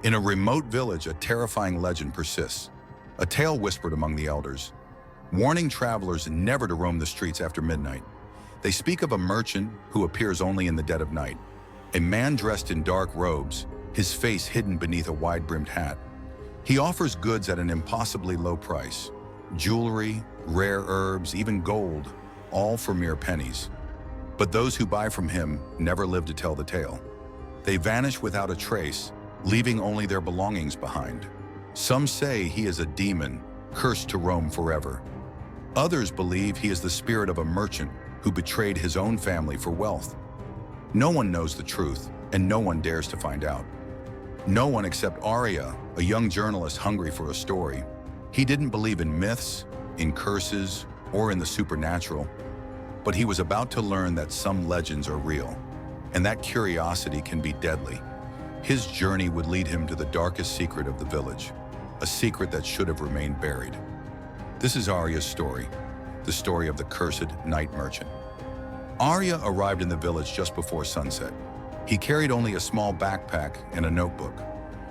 In a remote village, a terrifying legend persists. A tale whispered among the elders, warning travelers never to roam the streets after midnight. They speak of a merchant who appears only in the dead of night. A man dressed in dark robes, his face hidden beneath a wide-brimmed hat. He offers goods at an impossibly low price. Jewelry, rare herbs, even gold, all for mere pennies. But those who buy from him never live to tell the tale. They vanish without a trace, leaving only their belongings behind. Some say he is a demon, cursed to roam forever. Others believe he is the spirit of a merchant who betrayed his own family for wealth. No one knows the truth, and no one dares to find out. No one except Arya, a young journalist hungry for a story. He didn't believe in myths, in curses, or in the supernatural, but he was about to learn that some legends are real, and that curiosity can be deadly. His journey would lead him to the darkest secret of the village, a secret that should have remained buried. This is Arya's story, the story of the cursed night merchant. Arya arrived in the village just before sunset. He carried only a small backpack and a notebook.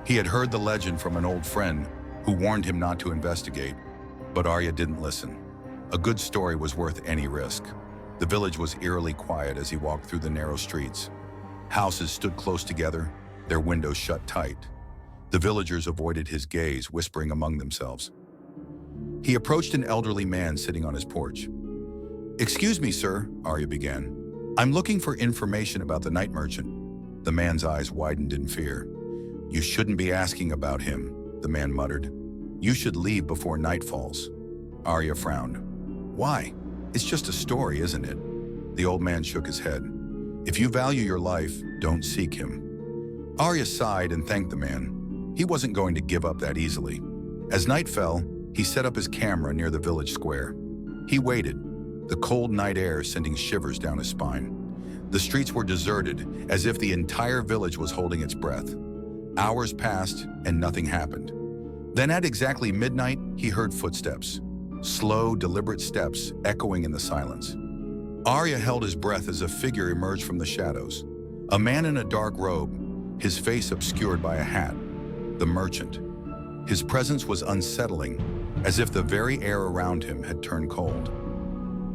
He had heard the legend from an old friend who warned him not to investigate, but Arya didn't listen. A good story was worth any risk. The village was eerily quiet as he walked through the narrow streets. Houses stood close together, their windows shut tight. The villagers avoided his gaze, whispering among themselves. He approached an elderly man sitting on his porch. "Excuse me, sir," Arya began. "I'm looking for information about the night merchant." The man's eyes widened in fear. "You shouldn't be asking about him," the man muttered. "You should leave before night falls." Arya frowned. "Why? It's just a story, isn't it?" The old man shook his head. "If you value your life, don't seek him." Arya sighed and thanked the man. He wasn't going to give up that easily. As night fell, he set up his camera near the village square. He waited, the cold night air sending shivers down his spine. The streets were deserted, as if the entire village was holding its breath. Hours passed, and nothing happened. Then at exactly midnight, he heard footsteps. Slow, deliberate steps echoing in the silence. Arya held his breath as a figure emerged from the shadows. A man in a dark robe, his face obscured by a hat. The merchant. His presence was unsettling, as if the very air around him had turned cold.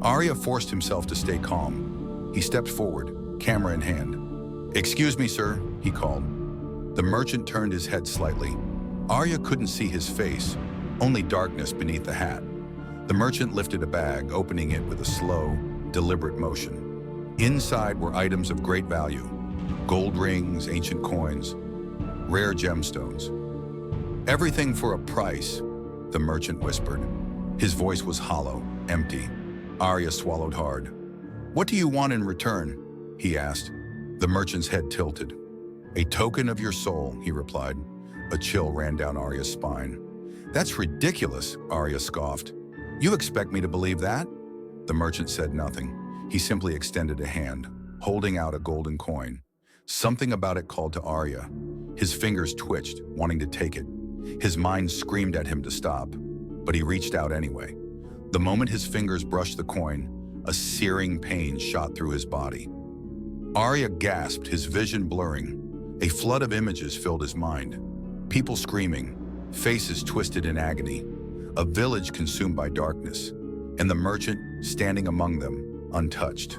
Arya forced himself to stay calm. He stepped forward, camera in hand. "Excuse me, sir," he called. The merchant turned his head slightly. Arya couldn't see his face, only darkness beneath the hat. The merchant lifted a bag, opening it with a slow, deliberate motion. Inside were items of great value: gold rings, ancient coins, rare gemstones. "Everything for a price," the merchant whispered. His voice was hollow, empty. Arya swallowed hard. "What do you want in return?" he asked. The merchant's head tilted. "A token of your soul," he replied. A chill ran down Arya's spine. "That's ridiculous," Arya scoffed. "You expect me to believe that?" The merchant said nothing. He simply extended a hand, holding out a golden coin. Something about it called to Arya. His fingers twitched, wanting to take it. His mind screamed at him to stop, but he reached out anyway. The moment his fingers brushed the coin, a searing pain shot through his body. Arya gasped, his vision blurring. A flood of images filled his mind. People screaming, faces twisted in agony, a village consumed by darkness, and the merchant standing among them, untouched.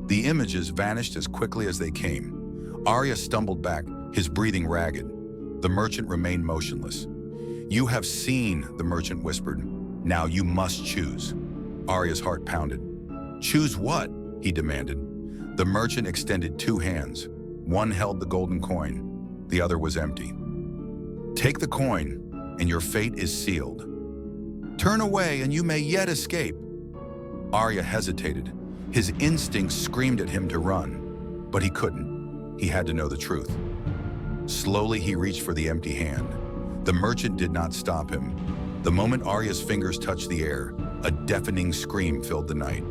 The images vanished as quickly as they came. Arya stumbled back, his breathing ragged. The merchant remained motionless. "You have seen," the merchant whispered. "Now you must choose." Arya's heart pounded. "Choose what?" he demanded. The merchant extended two hands. One held the golden coin, the other was empty. "Take the coin, and your fate is sealed. Turn away, and you may yet escape." Arya hesitated. His instincts screamed at him to run, but he couldn't. He had to know the truth. Slowly, he reached for the empty hand. The merchant did not stop him. The moment Arya's fingers touched the air, a deafening scream filled the night.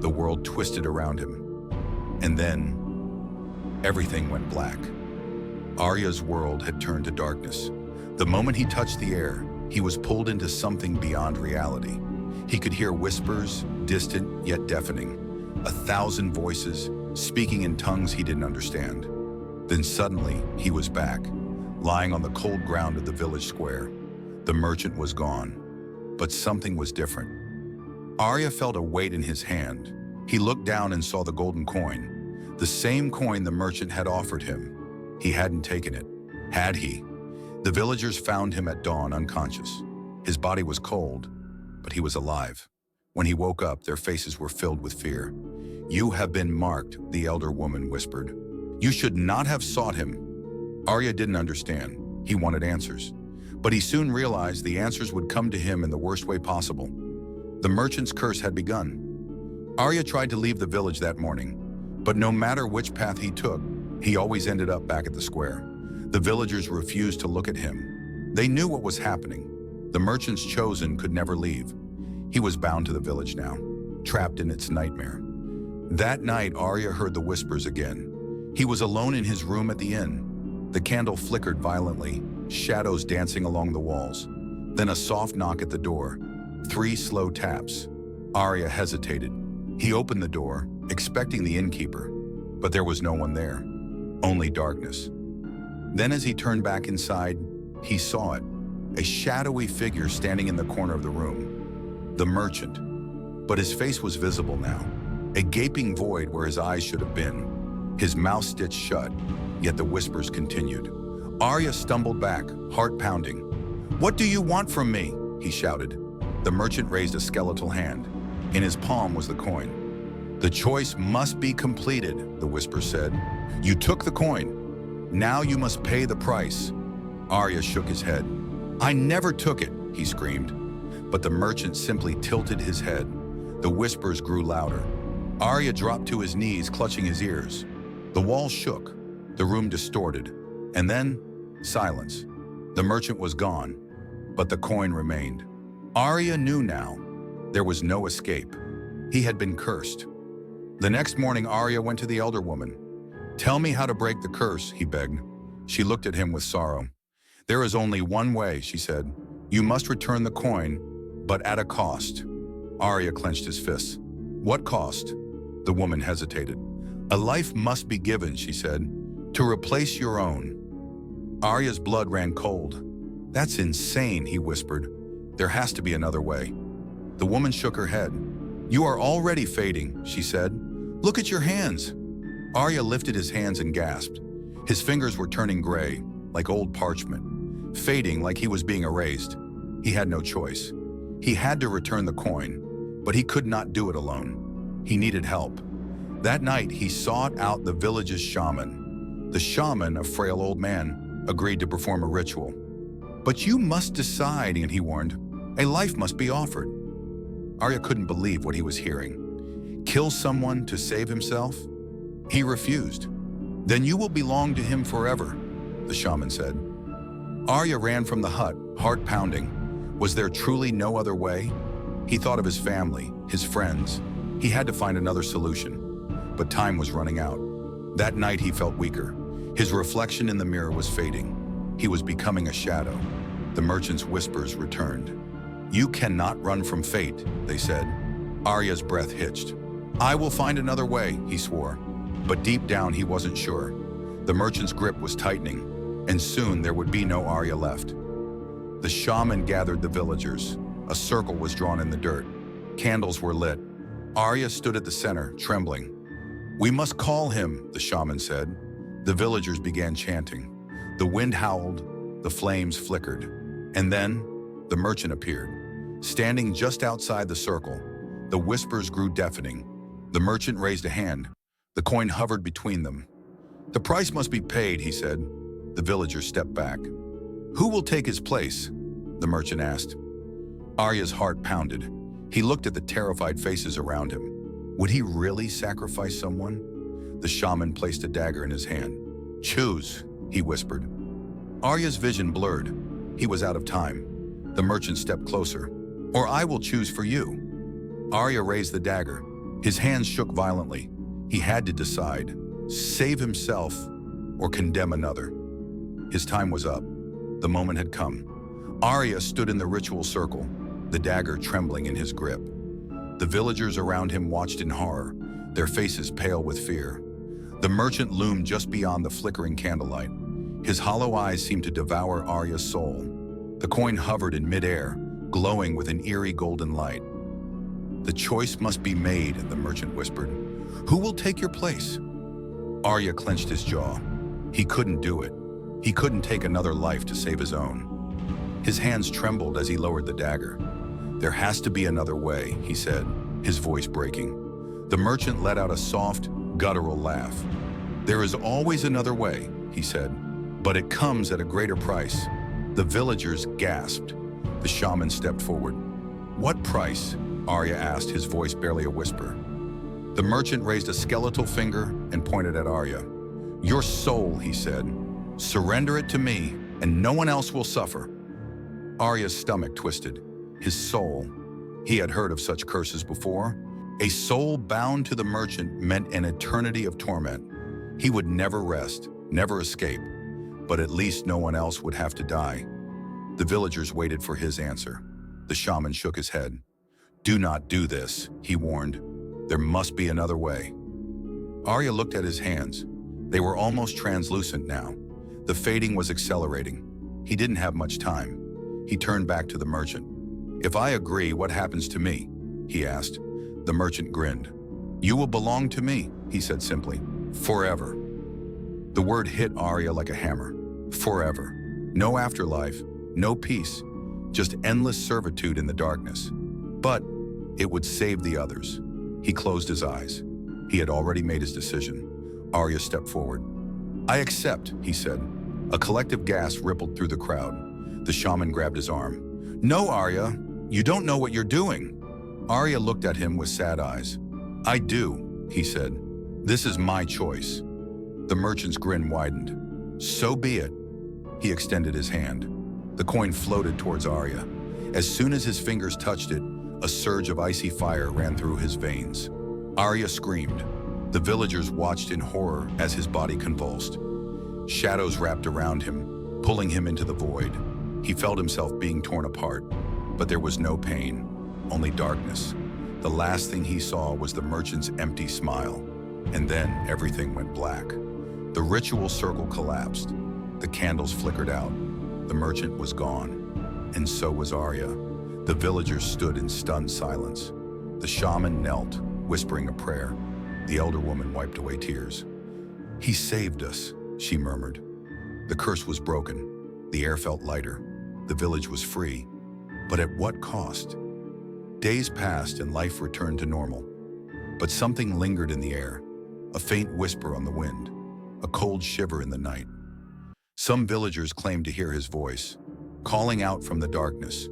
The world twisted around him. And then, everything went black. Arya's world had turned to darkness. The moment he touched the air, he was pulled into something beyond reality. He could hear whispers, distant yet deafening, 1,000 voices, speaking in tongues he didn't understand. Then suddenly, he was back. lying on the cold ground of the village square. The merchant was gone, but something was different. Arya felt a weight in his hand. He looked down and saw the golden coin, the same coin the merchant had offered him. He hadn't taken it, had he? The villagers found him at dawn unconscious. His body was cold, but he was alive. When he woke up, their faces were filled with fear. "You have been marked," the elder woman whispered. "You should not have sought him." Arya didn't understand. He wanted answers. But he soon realized the answers would come to him in the worst way possible. The merchant's curse had begun. Arya tried to leave the village that morning, but no matter which path he took, he always ended up back at the square. The villagers refused to look at him. They knew what was happening. The merchant's chosen could never leave. He was bound to the village now, trapped in its nightmare. That night, Arya heard the whispers again. He was alone in his room at the inn. The candle flickered violently, shadows dancing along the walls. Then a soft knock at the door. 3 slow taps. Arya hesitated. He opened the door, expecting the innkeeper, but there was no one there. Only darkness. Then as he turned back inside, he saw it. A shadowy figure standing in the corner of the room. The merchant. But his face was visible now. A gaping void where his eyes should have been. His mouth stitched shut, yet the whispers continued. Arya stumbled back, heart pounding. "What do you want from me?" he shouted. The merchant raised a skeletal hand. In his palm was the coin. "The choice must be completed," the whisper said. "You took the coin. Now you must pay the price." Arya shook his head. "I never took it," he screamed. But the merchant simply tilted his head. The whispers grew louder. Arya dropped to his knees, clutching his ears. The walls shook, the room distorted, and then silence. The merchant was gone, but the coin remained. Arya knew now. There was no escape. He had been cursed. The next morning, Arya went to the elder woman. "Tell me how to break the curse," he begged. She looked at him with sorrow. "There is only one way," she said. "You must return the coin, but at a cost." Arya clenched his fists. "What cost?" The woman hesitated. "A life must be given," she said, "to replace your own." Arya's blood ran cold. "That's insane," he whispered. "There has to be another way." The woman shook her head. "You are already fading," she said. "Look at your hands." Arya lifted his hands and gasped. His fingers were turning gray, like old parchment, fading like he was being erased. He had no choice. He had to return the coin, but he could not do it alone. He needed help. That night, he sought out the village's shaman. The shaman, a frail old man, agreed to perform a ritual. "But you must decide," and he warned. "A life must be offered." Arya couldn't believe what he was hearing. Kill someone to save himself? He refused. "Then you will belong to him forever," the shaman said. Arya ran from the hut, heart pounding. Was there truly no other way? He thought of his family, his friends. He had to find another solution. But time was running out. That night he felt weaker. His reflection in the mirror was fading. He was becoming a shadow. The merchant's whispers returned. "You cannot run from fate," they said. Arya's breath hitched. "I will find another way," he swore. But deep down he wasn't sure. The merchant's grip was tightening, and soon there would be no Arya left. The shaman gathered the villagers. A circle was drawn in the dirt. Candles were lit. Arya stood at the center, trembling. "We must call him," the shaman said. The villagers began chanting. The wind howled, the flames flickered. And then, the merchant appeared. Standing just outside the circle, the whispers grew deafening. The merchant raised a hand. The coin hovered between them. "The price must be paid," he said. The villagers stepped back. "Who will take his place?" the merchant asked. Arya's heart pounded. He looked at the terrified faces around him. Would he really sacrifice someone? The shaman placed a dagger in his hand. "Choose," he whispered. Arya's vision blurred. He was out of time. The merchant stepped closer. "Or I will choose for you." Arya raised the dagger. His hands shook violently. He had to decide. Save himself or condemn another. His time was up. The moment had come. Arya stood in the ritual circle, the dagger trembling in his grip. The villagers around him watched in horror, their faces pale with fear. The merchant loomed just beyond the flickering candlelight. His hollow eyes seemed to devour Arya's soul. The coin hovered in midair, glowing with an eerie golden light. "The choice must be made," the merchant whispered. "Who will take your place?" Arya clenched his jaw. He couldn't do it. He couldn't take another life to save his own. His hands trembled as he lowered the dagger. "There has to be another way," he said, his voice breaking. The merchant let out a soft, guttural laugh. "There is always another way," he said, "but it comes at a greater price." The villagers gasped. The shaman stepped forward. "What price?" Arya asked, his voice barely a whisper. The merchant raised a skeletal finger and pointed at Arya. "Your soul," he said. "Surrender it to me, and no one else will suffer." Arya's stomach twisted. His soul. He had heard of such curses before. A soul bound to the merchant meant an eternity of torment. He would never rest, never escape, but at least no one else would have to die. The villagers waited for his answer. The shaman shook his head. "Do not do this," he warned. "There must be another way." Arya looked at his hands. They were almost translucent now. The fading was accelerating. He didn't have much time. He turned back to the merchant. "If I agree, what happens to me?" he asked. The merchant grinned. "You will belong to me," he said simply. "Forever." The word hit Arya like a hammer. Forever. No afterlife, no peace, just endless servitude in the darkness. But it would save the others. He closed his eyes. He had already made his decision. Arya stepped forward. "I accept," he said. A collective gasp rippled through the crowd. The shaman grabbed his arm. "No, Arya, you don't know what you're doing." Arya looked at him with sad eyes. "I do," he said. "This is my choice." The merchant's grin widened. "So be it." He extended his hand. The coin floated towards Arya. As soon as his fingers touched it, a surge of icy fire ran through his veins. Arya screamed. The villagers watched in horror as his body convulsed. Shadows wrapped around him, pulling him into the void. He felt himself being torn apart, but there was no pain, only darkness. The last thing he saw was the merchant's empty smile, and then everything went black. The ritual circle collapsed. The candles flickered out. The merchant was gone, and so was Arya. The villagers stood in stunned silence. The shaman knelt, whispering a prayer. The elder woman wiped away tears. "He saved us," she murmured. The curse was broken. The air felt lighter. The village was free. But at what cost? Days passed and life returned to normal. But something lingered in the air. A faint whisper on the wind. A cold shiver in the night. Some villagers claimed to hear his voice, calling out from the darkness,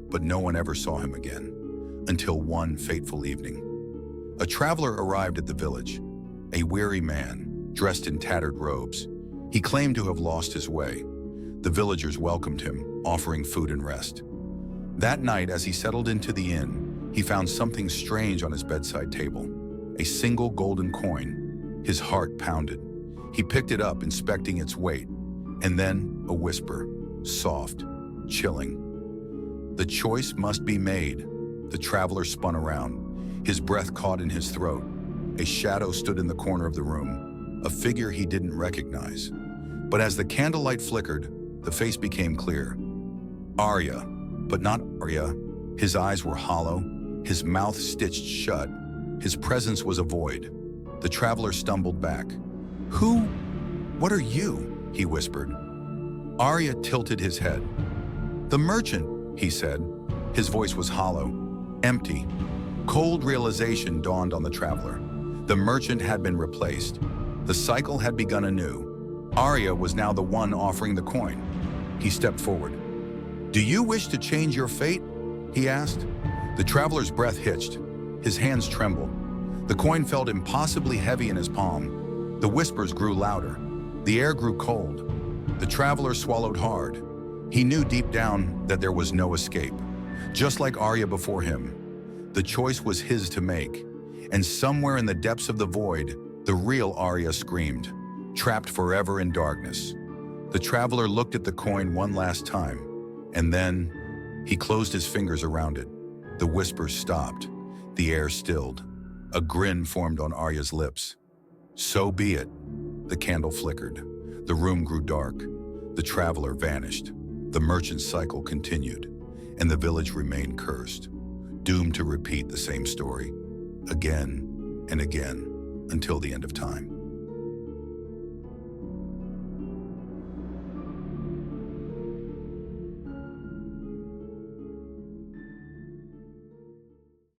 but no one ever saw him again, until one fateful evening. A traveler arrived at the village, a weary man, dressed in tattered robes. He claimed to have lost his way. The villagers welcomed him, offering food and rest. That night, as he settled into the inn, he found something strange on his bedside table, a single golden coin. His heart pounded. He picked it up, inspecting its weight, and then a whisper, soft, chilling. "The choice must be made." The traveler spun around. His breath caught in his throat. A shadow stood in the corner of the room, a figure he didn't recognize. But as the candlelight flickered, the face became clear. Arya, but not Arya. His eyes were hollow, his mouth stitched shut. His presence was a void. The traveler stumbled back. "Who? What are you?" he whispered. Arya tilted his head. "The merchant," he said. His voice was hollow, empty. Cold realization dawned on the traveler. The merchant had been replaced. The cycle had begun anew. Arya was now the one offering the coin. He stepped forward. "Do you wish to change your fate?" he asked. The traveler's breath hitched. His hands trembled. The coin felt impossibly heavy in his palm. The whispers grew louder. The air grew cold. The traveler swallowed hard. He knew deep down that there was no escape. Just like Arya before him, the choice was his to make. And somewhere in the depths of the void, the real Arya screamed, trapped forever in darkness. The traveler looked at the coin one last time, and then he closed his fingers around it. The whispers stopped. The air stilled. A grin formed on Arya's lips. "So be it." The candle flickered. The room grew dark. The traveler vanished, the merchant's cycle continued, and the village remained cursed, doomed to repeat the same story again and again until the end of time.